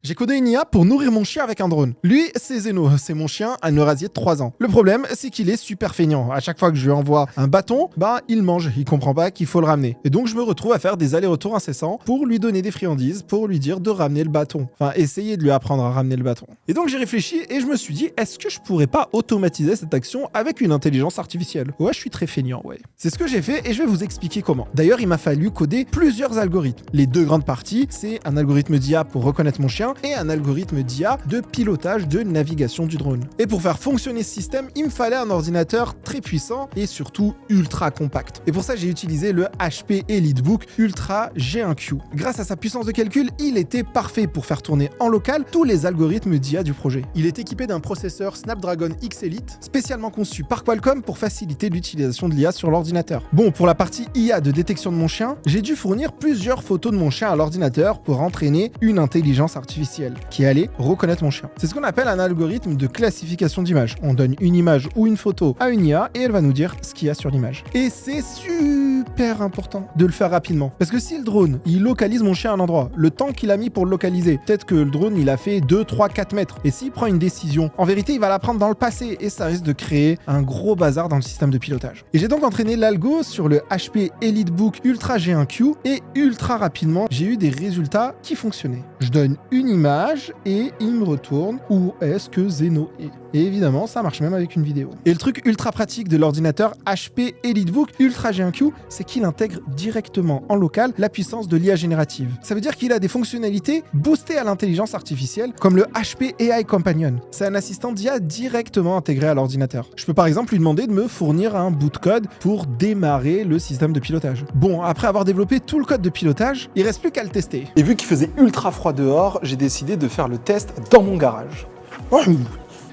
J'ai codé une IA pour nourrir mon chien avec un drone. Lui, c'est Zeno, c'est mon chien, un Eurasier de 3 ans. Le problème, c'est qu'il est super feignant. À chaque fois que je lui envoie un bâton, il mange, il comprend pas qu'il faut le ramener. Et donc je me retrouve à faire des allers-retours incessants pour lui donner des friandises, pour lui dire de ramener le bâton. Enfin, essayer de lui apprendre à ramener le bâton. Et donc j'ai réfléchi et je me suis dit, est-ce que je pourrais pas automatiser cette action avec une intelligence artificielle? Ouais, je suis très feignant, ouais. C'est ce que j'ai fait et je vais vous expliquer comment. D'ailleurs, il m'a fallu coder plusieurs algorithmes. Les deux grandes parties, c'est un algorithme d'IA pour reconnaître mon chien et un algorithme d'IA de pilotage de navigation du drone. Et pour faire fonctionner ce système, il me fallait un ordinateur très puissant et surtout ultra compact. Et pour ça, j'ai utilisé le HP EliteBook Ultra G1Q. Grâce à sa puissance de calcul, il était parfait pour faire tourner en local tous les algorithmes d'IA du projet. Il est équipé d'un processeur Snapdragon X Elite, spécialement conçu par Qualcomm pour faciliter l'utilisation de l'IA sur l'ordinateur. Bon, pour la partie IA de détection de mon chien, j'ai dû fournir plusieurs photos de mon chien à l'ordinateur pour entraîner une intelligence artificielle qui allait reconnaître mon chien. C'est ce qu'on appelle un algorithme de classification d'images. On donne une image ou une photo à une IA et elle va nous dire ce qu'il y a sur l'image. Et c'est super important de le faire rapidement. Parce que si le drone, il localise mon chien à un endroit, le temps qu'il a mis pour le localiser, peut-être que le drone, il a fait 2, 3, 4 mètres. Et s'il prend une décision, en vérité, il va la prendre dans le passé et ça risque de créer un gros bazar dans le système de pilotage. Et j'ai donc entraîné l'algo sur le HP EliteBook Ultra G1Q et ultra rapidement, j'ai eu des résultats qui fonctionnaient. Je donne une image et il me retourne où est-ce que Zeno est. Et évidemment, ça marche même avec une vidéo. Et le truc ultra pratique de l'ordinateur HP EliteBook Ultra G1Q, c'est qu'il intègre directement en local la puissance de l'IA générative. Ça veut dire qu'il a des fonctionnalités boostées à l'intelligence artificielle, comme le HP AI Companion. C'est un assistant d'IA directement intégré à l'ordinateur. Je peux par exemple lui demander de me fournir un bout de code pour démarrer le système de pilotage. Bon, après avoir développé tout le code de pilotage, il reste plus qu'à le tester. Et vu qu'il faisait ultra froid dehors, j'ai décidé de faire le test dans mon garage.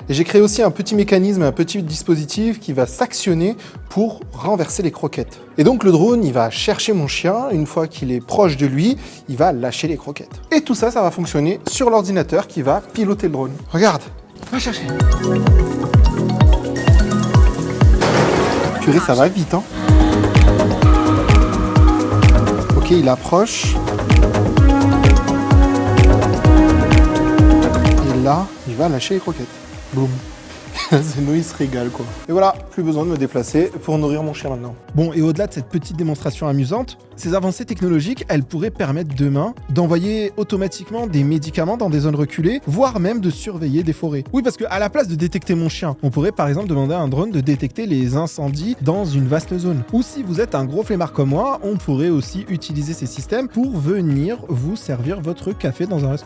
Et j'ai créé aussi un petit mécanisme, un petit dispositif qui va s'actionner pour renverser les croquettes. Et donc le drone, il va chercher mon chien, une fois qu'il est proche de lui, il va lâcher les croquettes. Et tout ça, ça va fonctionner sur l'ordinateur qui va piloter le drone. Regarde, va chercher. Purée, ça va vite, hein. Ok, il approche. Et là, il va lâcher les croquettes. Boum. Zeno, il se régale, quoi. Et voilà, plus besoin de me déplacer pour nourrir mon chien maintenant. Bon, et au-delà de cette petite démonstration amusante, ces avancées technologiques, elles pourraient permettre demain d'envoyer automatiquement des médicaments dans des zones reculées, voire même de surveiller des forêts. Oui, parce qu'à la place de détecter mon chien, on pourrait par exemple demander à un drone de détecter les incendies dans une vaste zone. Ou si vous êtes un gros flemmard comme moi, on pourrait aussi utiliser ces systèmes pour venir vous servir votre café dans un restaurant.